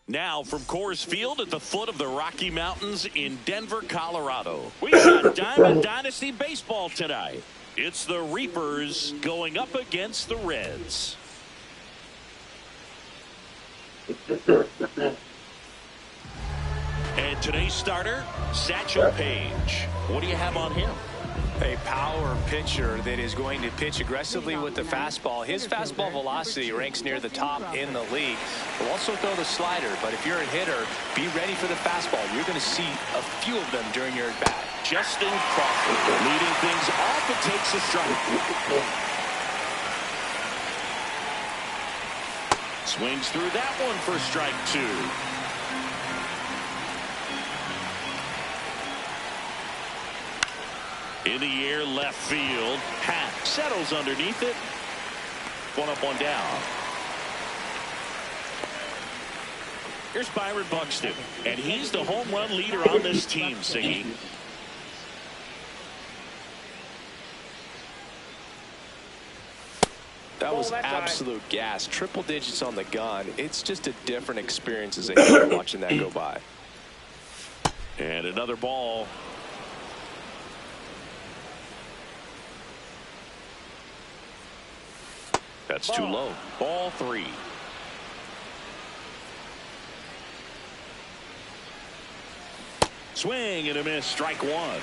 Now from Coors Field at the foot of the Rocky Mountains in Denver, Colorado. We got Diamond Dynasty Baseball tonight. It's the Reapers going up against the Reds. And today's starter, Satchel Paige. What do you have on him? A power pitcher that is going to pitch aggressively with the fastball. His fastball velocity ranks near the top in the league. Will also throw the slider, but if you're a hitter, be ready for the fastball. You're going to see a few of them during your at-bat. Justin Crawford leading things off and takes a strike. Swings through that one for strike 2. In the air, left field. Hat settles underneath it. One up, one down. Here's Byron Buxton, and he's the home run leader on this team, Siggy. That was absolute gas. Triple digits on the gun. It's just a different experience as a hitter watching that go by. And another ball. That's too low. Ball 3. Swing and a miss. Strike 1.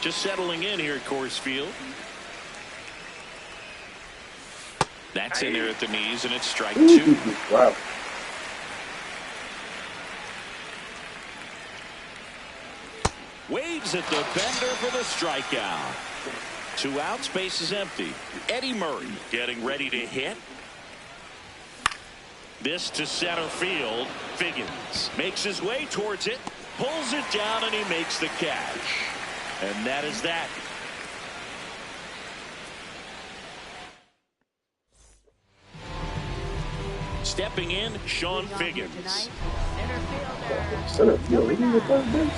Just settling in here at Coors Field. That's in there at the knees, and it's strike 2. Wow. Waves at the bender for the strikeout. 2 outs, base is empty. Eddie Murray getting ready to hit. This to center field. Figgins makes his way towards it, pulls it down, and he makes the catch. And that is that. Stepping in, Sean Figgins. Center field, isn't it third base?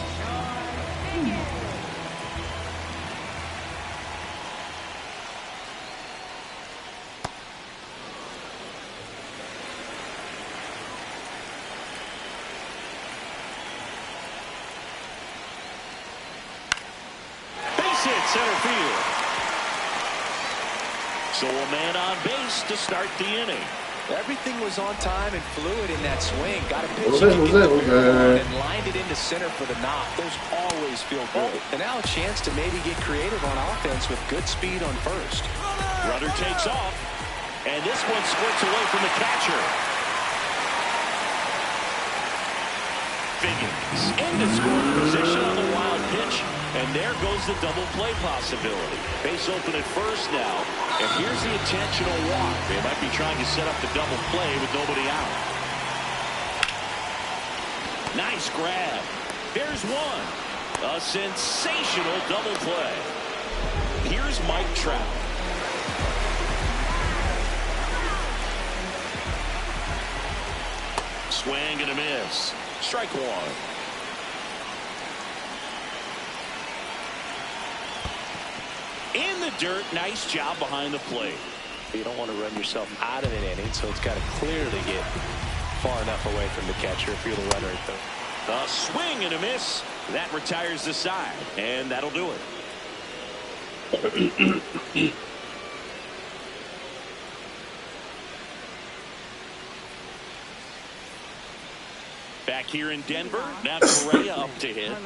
Base hit, center field. So a man on base to start the inning. Everything was on time and fluid in that swing. Got a pitch Okay. and lined it into center for the knock. Those always feel good. And now a chance to maybe get creative on offense with good speed on first. Runner takes off, and this one squirts away from the catcher. Figgins into scoring position on the wild pitch, and there goes the double play possibility. Base open at first now, and here's the intentional walk. They might be trying to set up the double play with nobody out. Nice grab. Here's one. A sensational double play. Here's Mike Trout. Swing and a miss. Strike 1. In the dirt, nice job behind the plate. You don't want to run yourself out of an inning, so it's got to clearly get far enough away from the catcher if you're the runner at third. A swing and a miss. That retires the side, and that'll do it. Back here in Denver, now Correa up to hit.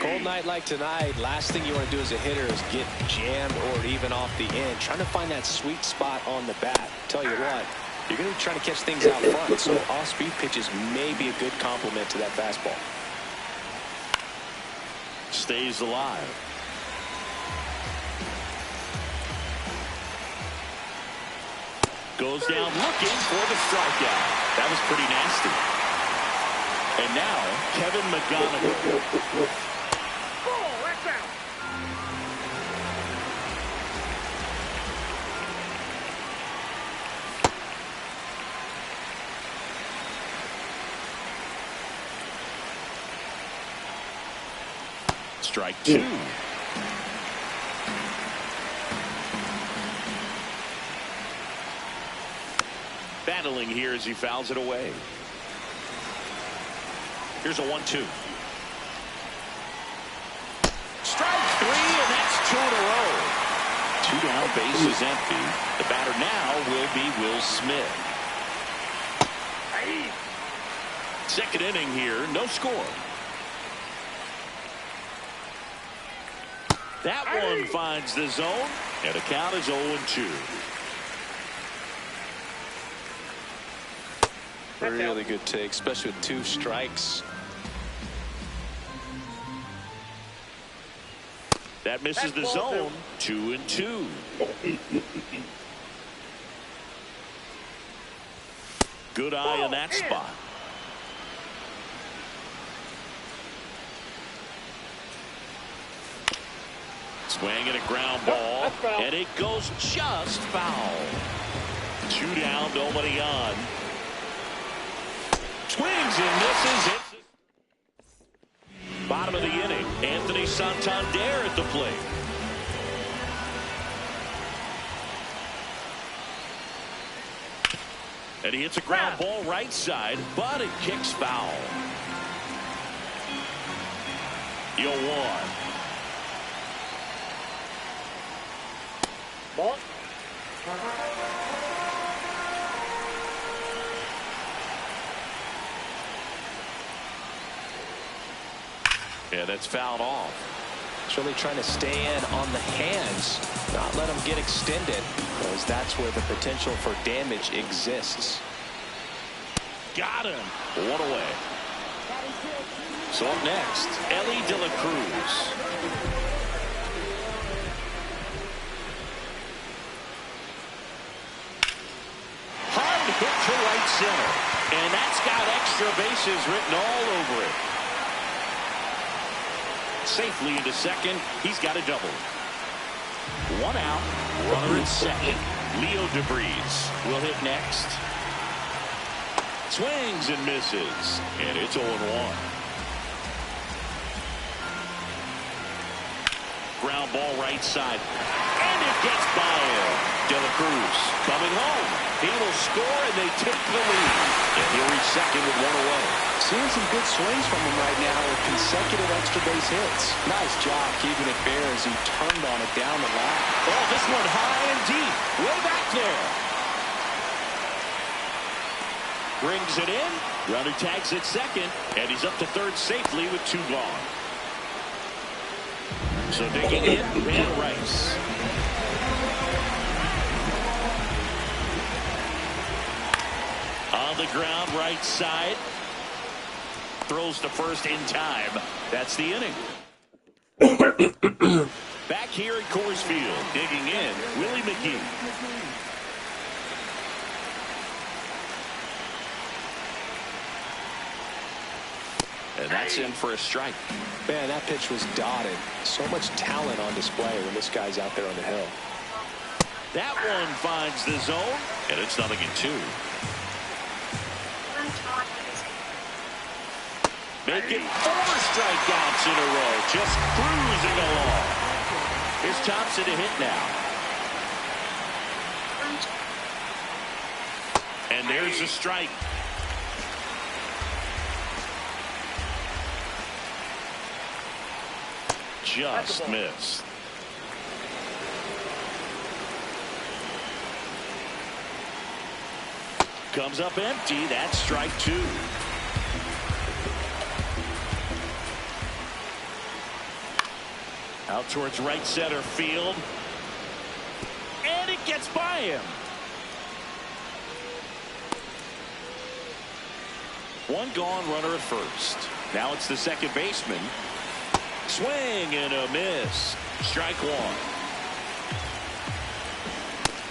Cold night like tonight, last thing you want to do as a hitter is get jammed or even off the end. Trying to find that sweet spot on the bat. Tell you what, you're going to be trying to catch things out front, so off-speed pitches may be a good complement to that fastball. Stays alive. Goes down looking for the strikeout. That was pretty nasty. And now, Kevin McGonigal. Oh, that's out. Strike two. Battling here as he fouls it away. Here's a 1-2. Strike three, and that's two in a row. Two down, base is empty. The batter now will be Will Smith. Second inning here, no score. That one finds the zone, and the count is 0-2. Really good take, especially with two strikes. That misses the zone. 2-2. Good eye on that spot. Swinging a ground ball, and it goes just foul. Two down, nobody on. Swings and misses it. Bottom of the inning, Anthony Santander at the plate. And he hits a ground ball right side, but it kicks foul. 0-1. Ball. Yeah, that's fouled off. It's really trying to stay in on the hands, not let them get extended, because that's where the potential for damage exists. Got him. One away. So up next, Ellie De La Cruz. Hard hit to right center. And that's got extra bases written all over it. Safely into second. He's got a double. One out. Runner at second. Leo DeVries will hit next. Swings and misses. And it's 0-1. Ground ball right side. And it gets by him. De La Cruz coming home. He will score, and they take the lead. And he'll reach second with one away. Seeing some good swings from him right now with consecutive extra base hits. Nice job keeping it fair as he turned on it down the line. Oh, this one high and deep. Way back there. Brings it in. Runner tags at second, and he's up to third safely with two gone. So digging in, Van Rice. On the ground, right side. Throws to first in time. That's the inning. Back here at Coors Field, digging in, Willie McGee. And that's in for a strike. Man, that pitch was dotted. So much talent on display when this guy's out there on the hill. That one finds the zone, and it's 0-2. Making 4 strikeouts in a row, just cruising along. Here's Thompson to hit now. And there's a strike. Just missed. Comes up empty. That's strike two. Out towards right center field. And it gets by him. One gone, runner at first. Now it's the second baseman. Swing and a miss. Strike one.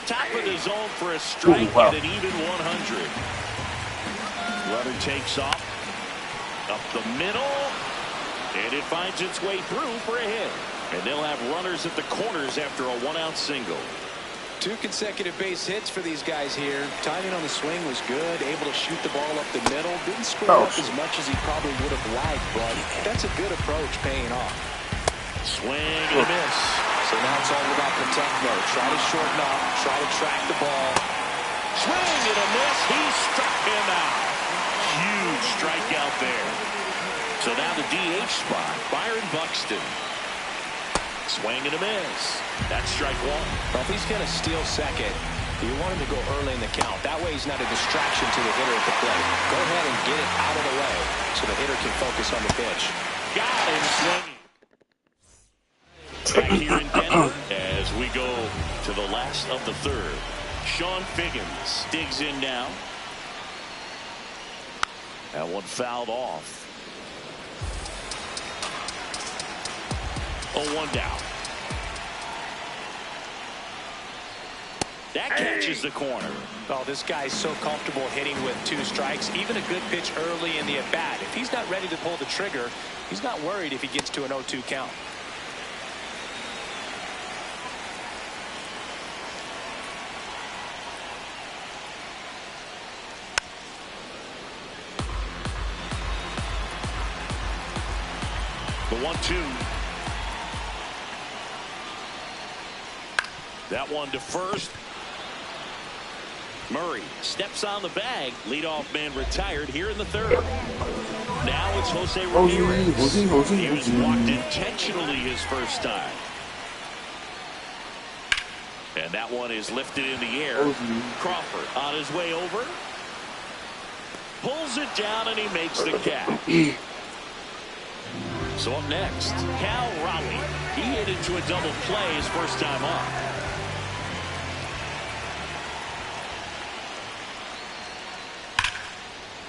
Top of the zone for a strike and an even 100. Runner takes off. Up the middle. And it finds its way through for a hit. And they'll have runners at the corners after a one-out single. 2 consecutive base hits for these guys here. Timing on the swing was good. Able to shoot the ball up the middle. Didn't square up as much as he probably would have liked, but that's a good approach paying off. Swing and a miss. So now it's all about protect mode. Try to shorten up. Try to track the ball. Swing and a miss. He struck him out. Huge strikeout there. So now the DH spot, Byron Buxton. Swing and a miss. That's strike 1. Well, if he's going to steal second, you want him to go early in the count. That way he's not a distraction to the hitter at the plate. Go ahead and get it out of the way so the hitter can focus on the pitch. Got him swinging. Back here in Denver as we go to the last of the third. Sean Figgins digs in now. That one fouled off. 0-1 down. That catches the corner. Oh, this guy's so comfortable hitting with 2 strikes. Even a good pitch early in the at-bat. If he's not ready to pull the trigger, he's not worried if he gets to an 0-2 count. The 1-2. That one to first. Murray steps on the bag. Leadoff man retired here in the third. Now it's Jose Ramirez. He was walked intentionally his first time. And that one is lifted in the air. Crawford on his way over. Pulls it down and he makes the catch. So up next, Cal Raleigh. He hit into a double play his first time up.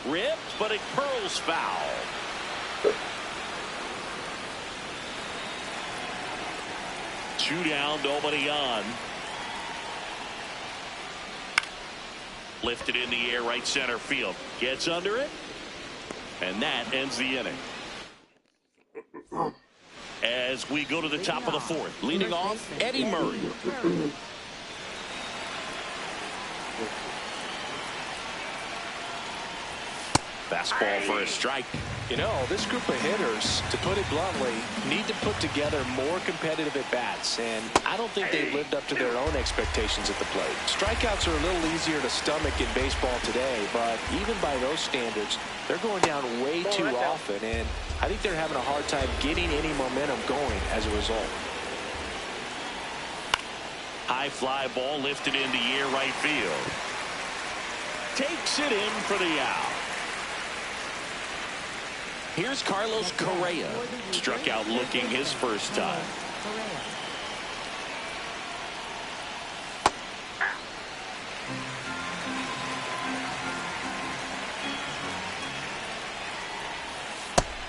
Ripped, but it curls foul. Two down, nobody on. Lifted in the air, right center field. Gets under it, and that ends the inning. As we go to the top of the fourth, leading off, Eddie Murray. Fastball for a strike. You know, this group of hitters, to put it bluntly, need to put together more competitive at-bats, and I don't think they've lived up to their own expectations at the plate. Strikeouts are a little easier to stomach in baseball today, but even by those standards, they're going down way too often, and I think they're having a hard time getting any momentum going as a result. High fly ball lifted in the air, right field. Takes it in for the out. Here's Carlos Correa. Struck out looking his first time.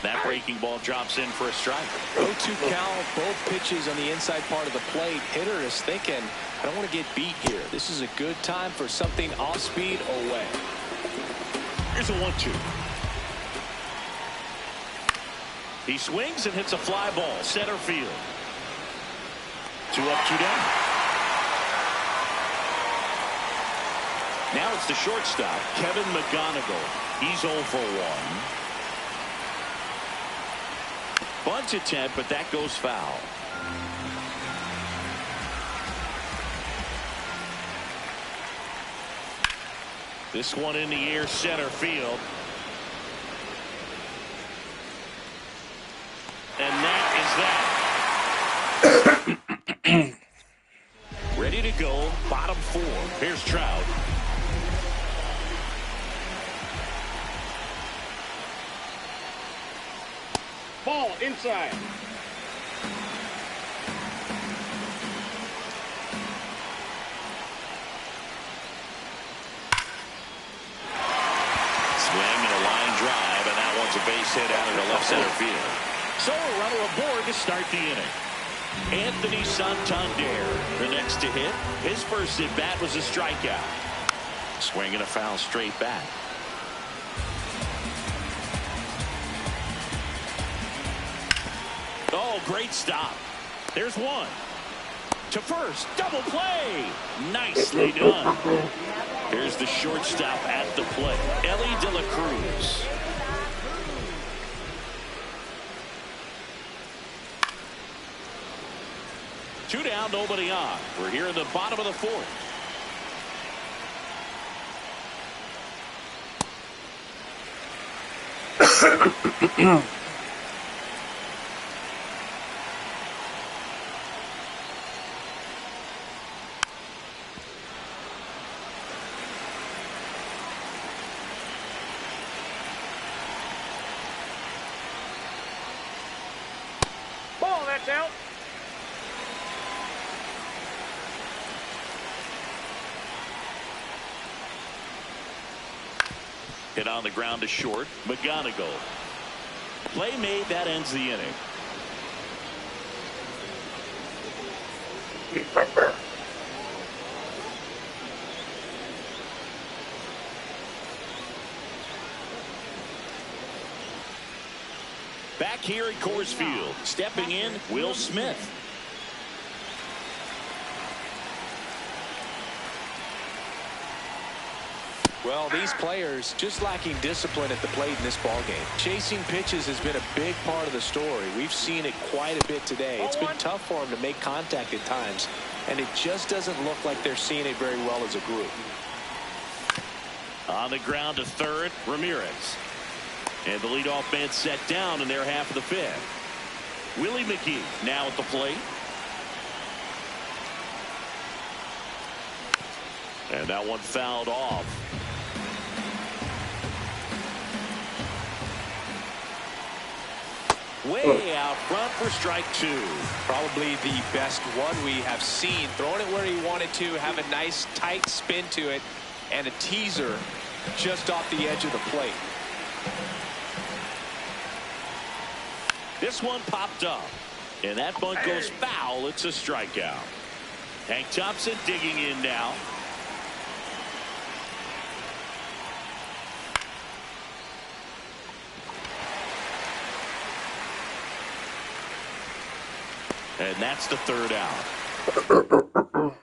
That breaking ball drops in for a strike. 0-2 count, both pitches on the inside part of the plate. Hitter is thinking, I don't want to get beat here. This is a good time for something off speed away. Here's a 1-2. He swings and hits a fly ball, center field. 2 up, 2 down. Now it's the shortstop, Kevin McGonigal. He's 0 for 1. Bunt attempt, but that goes foul. This one in the air, center field. And that is that. Ready to go, bottom 4. Here's Trout. Ball inside. Swing and a line drive, and that one's a base hit out into left center field. So a runner aboard to start the inning. Anthony Santander, the next to hit. His first at bat was a strikeout. Swing and a foul straight back. great stop. There's one. To first, double play. Nicely done. Here's the shortstop at the plate, Ellie De La Cruz. Two down, nobody on. We're here in the bottom of the fourth. Ball, that's out. Hit on the ground to short. McGonigal. Play made. That ends the inning. Back here at Coors Field, stepping in, Will Smith. Well, these players just lacking discipline at the plate in this ballgame. Chasing pitches has been a big part of the story. We've seen it quite a bit today. It's been tough for them to make contact at times, and it just doesn't look like they're seeing it very well as a group. On the ground to third, Ramirez. And the leadoff man set down in their half of the fifth. Willie McGee now at the plate. And that one fouled off. Way out front for strike two. Probably the best one we have seen. Throwing it where he wanted to, have a nice tight spin to it, and a teaser just off the edge of the plate. This one popped up, and that bunt goes foul. It's a strikeout. Hank Thompson digging in now. And that's the third out.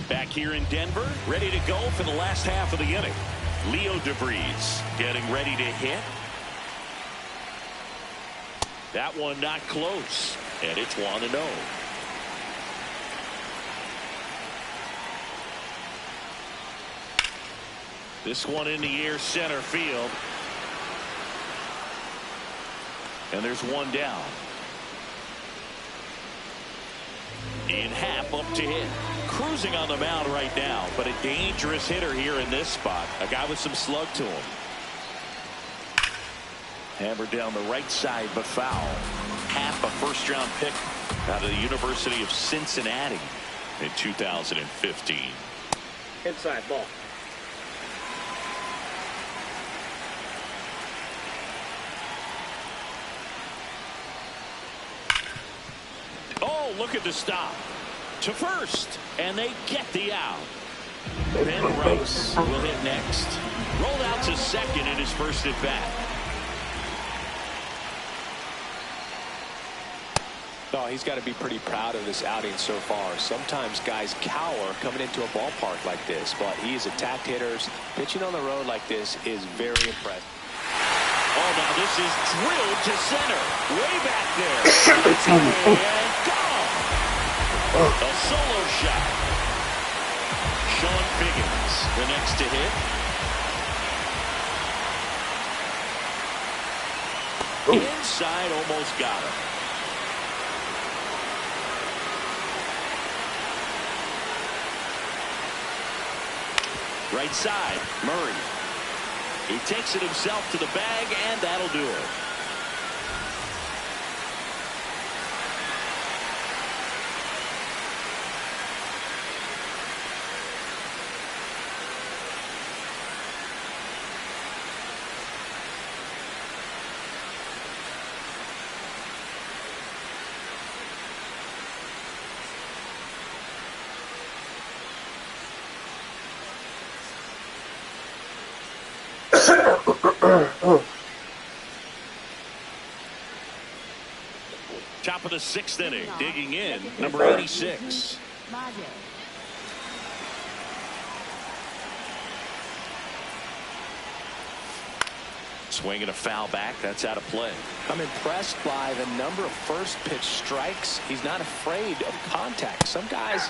Back here in Denver, ready to go for the last half of the inning. Leo DeVries getting ready to hit. That one not close, and it's 1-0. This one in the air, center field. And there's one down. In half up to hit. Cruising on the mound right now, but a dangerous hitter here in this spot. A guy with some slug to him. Hammered down the right side, but foul. Half a first-round pick out of the University of Cincinnati in 2015. Inside ball. Oh, look at the stop. To first, and they get the out. Ben Rice will hit next. Rolled out to second in his first at bat. Oh, he's got to be pretty proud of this outing so far. Sometimes guys cower coming into a ballpark like this, but he's attacked hitters. Pitching on the road like this is very impressive. Oh, now this is drilled to center. Way back there. And gone. A solo shot. Sean Figgins, the next to hit. Inside, almost got him. Right side, Murray. He takes it himself to the bag, and that'll do it. of the 6th inning. Digging in, number 86. Swinging a foul back. That's out of play. I'm impressed by the number of first pitch strikes. He's not afraid of contact. Some guys,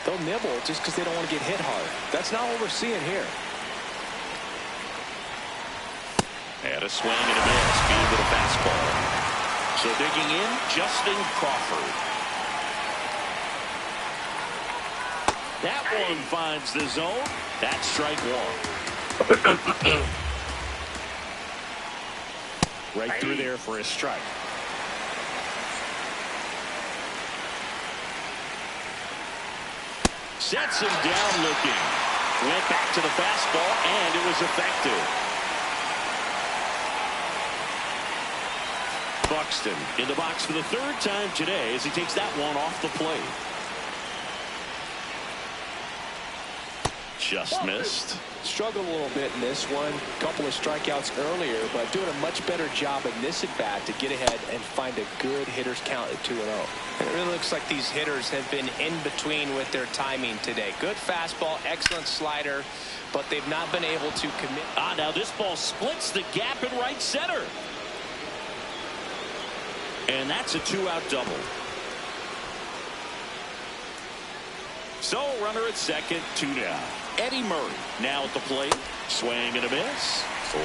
they'll nibble just because they don't want to get hit hard. That's not what we're seeing here. And a swing and a miss. Beat with a fastball. So digging in, Justin Crawford. That one finds the zone. That's strike one. Right through there for a strike. Sets him down looking. Went back to the fastball, and it was effective. Buxton in the box for the 3rd time today as he takes that one off the plate. Just missed. Struggled a little bit in this one. Couple of strikeouts earlier, but doing a much better job in this at bat to get ahead and find a good hitter's count at 2-0. It really looks like these hitters have been in between with their timing today. Good fastball, excellent slider, but they've not been able to commit. Now this ball splits the gap in right center. And that's a 2-out double. So runner at second, 2 down. Eddie Murray now at the plate. Swing and a miss. 4-1.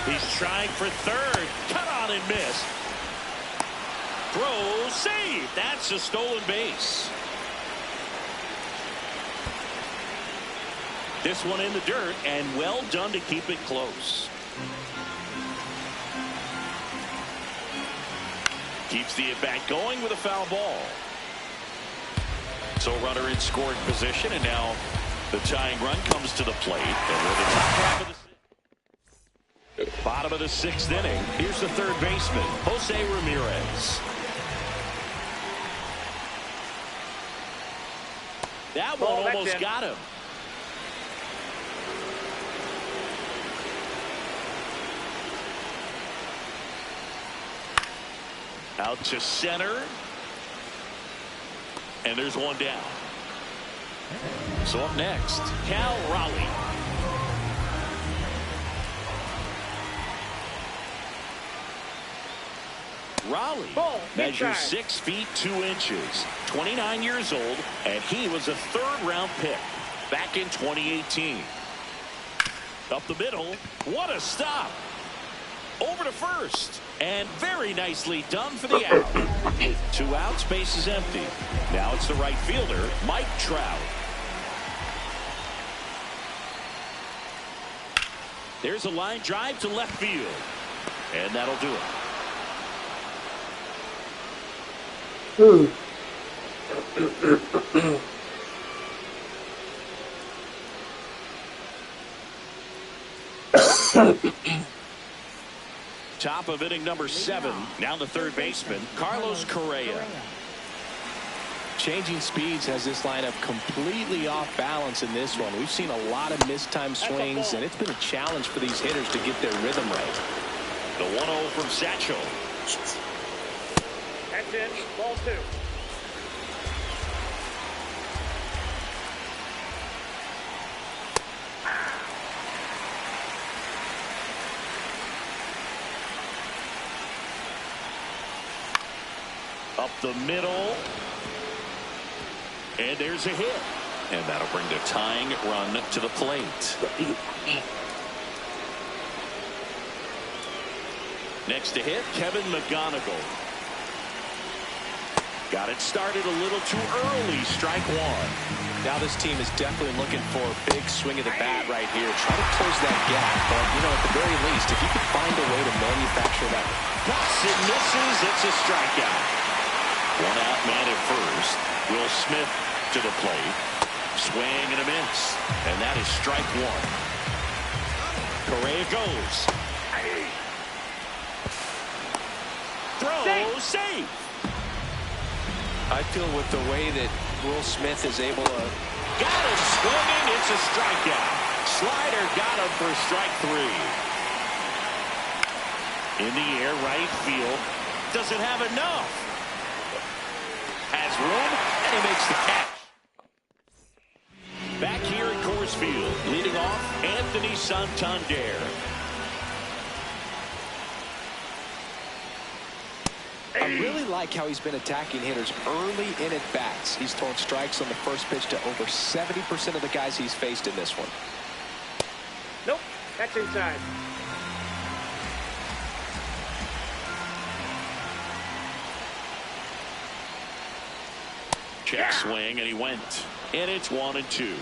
He's trying for third. Cut on and miss. Throw, save. That's a stolen base. This one in the dirt, and well done to keep it close. Keeps the at-bat going with a foul ball. So runner in scoring position, and now the tying run comes to the plate. And we're the top half of the bottom of the 6th inning. Here's the third baseman, Jose Ramirez. That one almost got him. Out to center. And there's one down. So up next, Cal Raleigh. Raleigh measures 6 feet 2 inches, 29 years old, and he was a 3rd-round pick back in 2018. Up the middle, what a stop. Over to first, and very nicely done for the out. 2 outs, base is empty. Now it's the right fielder, Mike Trout. There's a line drive to left field, and that'll do it. Top of inning number 7. Now the third baseman, Carlos Correa. Changing speeds has this lineup completely off balance in this one. We've seen a lot of mistimed swings, and it's been a challenge for these hitters to get their rhythm right. The 1-0 from Satchel. That's it. Ball 2. Up the middle. And there's a hit. And that'll bring the tying run to the plate. Next to hit, Kevin McGonigal. Got it started a little too early. Strike one. Now this team is definitely looking for a big swing of the bat right here. Try to close that gap. But, you know, at the very least, if you could find a way to manufacture that. Pops and misses. It's a strikeout. 1 out, man at first. Will Smith to the plate. Swing and a miss. And that is strike one. Correa goes. Throw, save. I feel with the way that Will Smith is able to. Got him swinging. It's a strikeout. Slider got him for strike 3. In the air, right field. doesn't have enough. Has room, and he makes the catch. Back here at Coors Field, leading off, Anthony Santander. I really like how he's been attacking hitters early in at-bats. He's thrown strikes on the first pitch to over 70% of the guys he's faced in this one. Nope, that's inside. Check swing, and he went. And it's 1-2.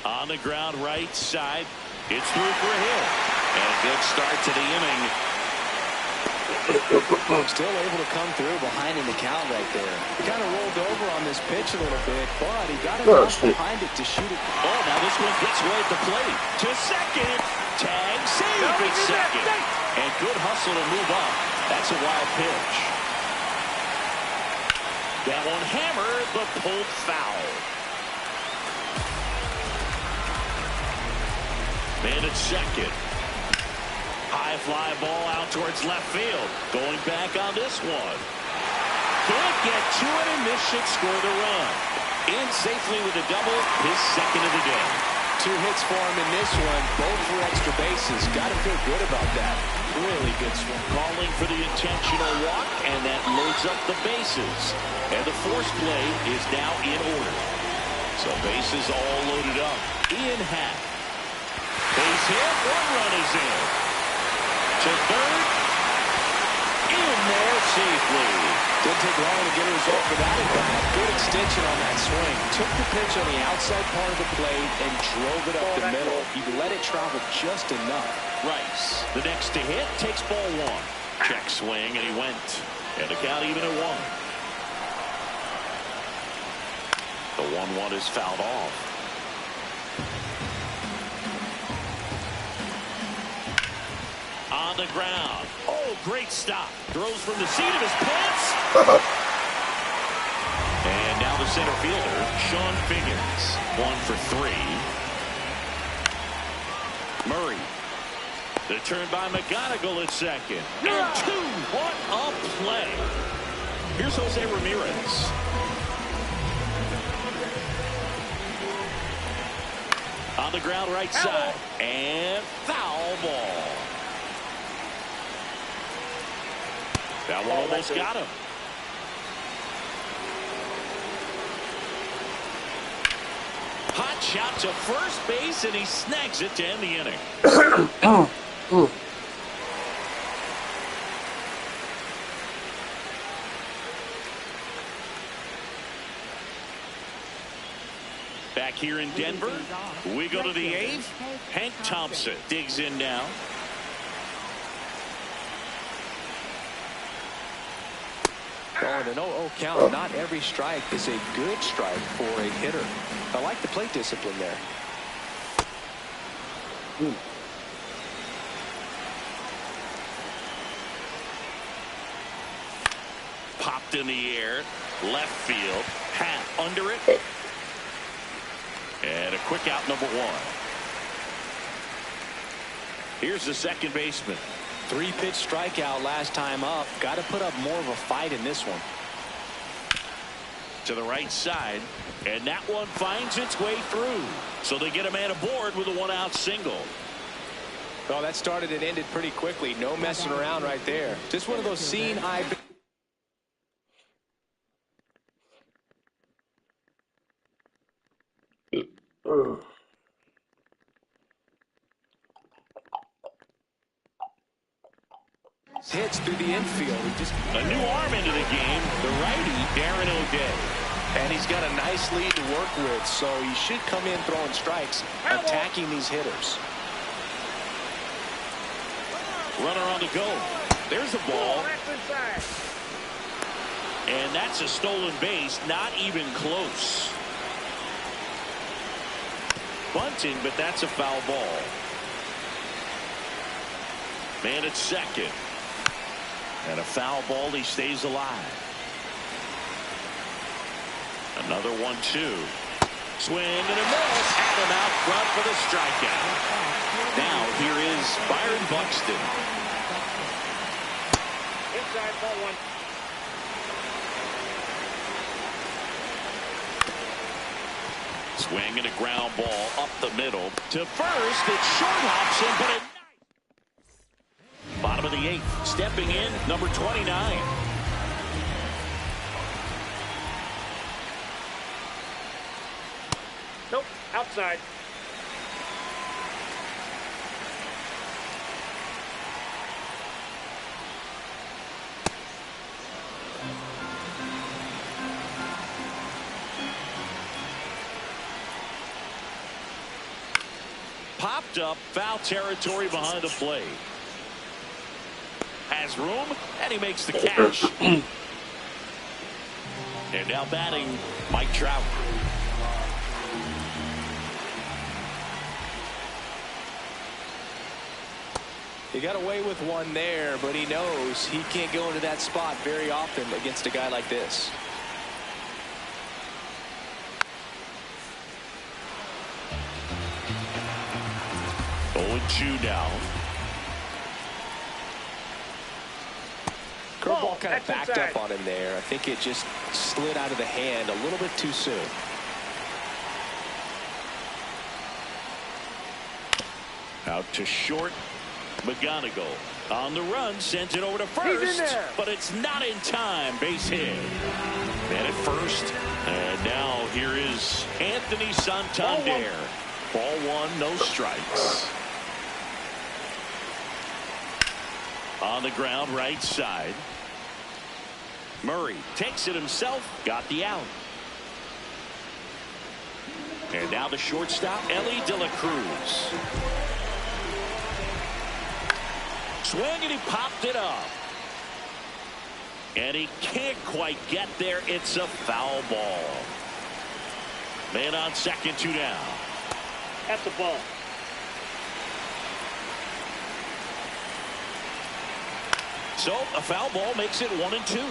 On the ground right side. It's through for a hit. And a good start to the inning. Still able to come through behind in the count right there. He kind of rolled over on this pitch a little bit, but he got enough behind it to shoot it. Oh, now this one gets way at the plate. To second. Tag save at second. And good hustle to move up. That's a wild pitch. That one hammered, but pulled foul. Man at second. High fly ball out towards left field. Going back on this one. Can't get to it, and this should score the run. In safely with a double, his second of the day. 2 hits for him in this one, both for extra bases. Got to feel good about that. Really good swing. Calling for the intentional walk, and that loads up the bases. And the force play is now in order. So bases all loaded up. In half. Base hit, 1 run is in. To third. In there safely. Didn't take long to get a result for that at bat. Good extension on that swing. Took the pitch on the outside part of the plate and drove it up the middle. He let it travel just enough. Rice, the next to hit, takes ball 1. Check swing, and he went. And the count even at 1. The 1-1 is fouled off. On the ground. Oh, great stop. Throws from the seat of his pants. And now the center fielder, Sean Figgins. 1 for 3. Murray. The turn by McGonigal at second. And 2. What a play. Here's Jose Ramirez. On the ground right side. And foul ball. That one almost got him. Hot shot to first base, and he snags it to end the inning. Back here in Denver, we go to the 8th. Hank Thompson digs in now. Oh, an 0-0 count. Not every strike is a good strike for a hitter. I like the plate discipline there. Popped in the air. Left field. Hat under it. And a quick out, number 1. Here's the second baseman. 3-pitch strikeout last time up. Got to put up more of a fight in this one. To the right side, and that one finds its way through. So they get a man aboard with a 1-out single. Oh, that started and ended pretty quickly. No messing around right there. Just one of those seeing eye. Hits through the infield. A new arm into the game, the righty, Darren O'Day. And he's got a nice lead to work with, so he should come in throwing strikes, attacking these hitters. Runner on the go. There's a ball. And that's a stolen base, not even close. Bunting, but that's a foul ball. Man at second. And a foul ball, he stays alive. Another 1-2. Swing and a miss. Had him out front for the strikeout. Now here is Byron Buxton. Inside, ball one. Swing and a ground ball up the middle to first. It short hops in, but bottom of the 8th. Stepping in, number 29. Nope, outside. Popped up, foul territory behind the plate. Has room, and he makes the catch. And now batting, Mike Trout. He got away with one there, but he knows he can't go into that spot very often against a guy like this. 0-2 now. Curveball kind of that's backed inside. up on him there. I think it just slid out of the hand a little bit too soon. Out to short. McGonigal on the run, sends it over to He's in first, there. but it's not in time. Base hit. Man at first, and now here is Anthony Santander. Ball one, no strikes. On the ground, right side. Murray takes it himself, got the out. And now the shortstop, Ellie De La Cruz. Swing, and he popped it up. And he can't quite get there. It's a foul ball. Man on second, 2 down. That's the ball. So a foul ball makes it 1-2.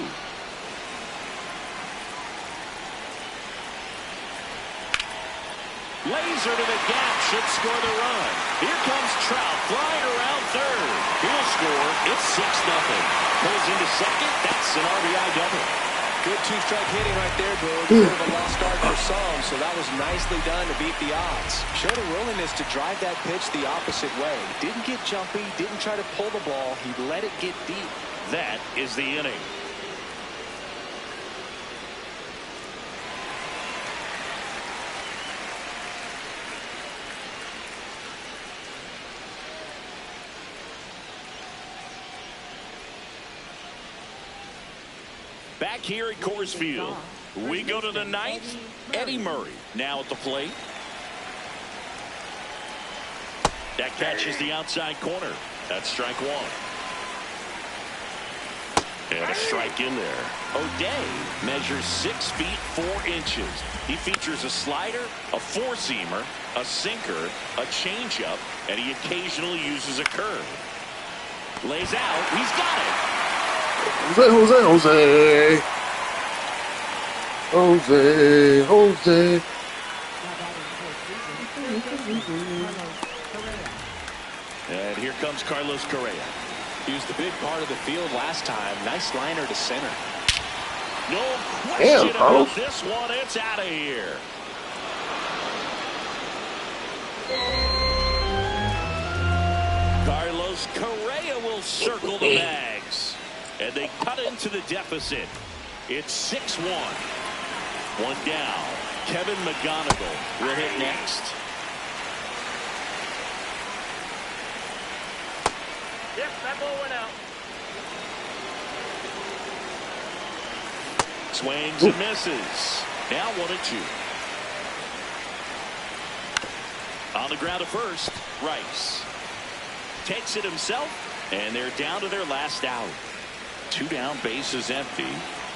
Laser to the gap, should score the run. Here comes Trout flying around third. He'll score. It's 6-0. Pulls into second. That's an RBI double. Good two-strike hitting right there, Bill. Sort of a lost start for some, so that was nicely done to beat the odds. Showed a willingness to drive that pitch the opposite way. Didn't get jumpy, didn't try to pull the ball. He let it get deep. That is the inning. Back here at Coors Field, we go to the 9th. Eddie Murray now at the plate. That catches the outside corner. That's strike one. And a strike in there. O'Day measures 6 feet 4 inches. He features a slider, a four-seamer, a sinker, a changeup, and he occasionally uses a curve. Lays out. He's got it. Jose. And here comes Carlos Correa. He was the big part of the field last time. Nice liner to center. No question about Carlos. this one. It's out of here. Carlos Correa will circle the bags. And they cut into the deficit. It's 6-1. One down. Kevin McGonigal will hit next. Yep, that ball went out. Swings and misses. Now 1-2. On the ground at first, Rice takes it himself, and they're down to their last out. 2 down, bases empty.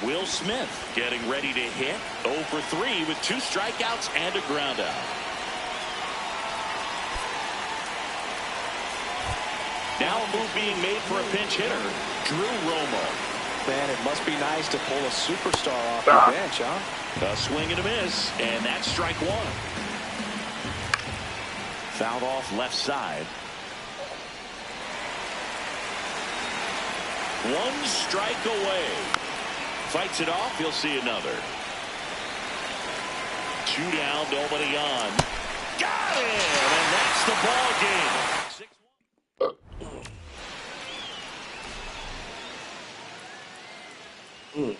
Will Smith getting ready to hit. 0 for 3 with 2 strikeouts and a ground out. Now a move being made for a pinch hitter, Drew Romo. man. It must be nice to pull a superstar off the bench, huh? A swing and a miss, and that's strike one. Fouled off left side. One strike away. Fights it off. He'll see another. 2 down, nobody on. Got it! And that's the ball game. 6-1.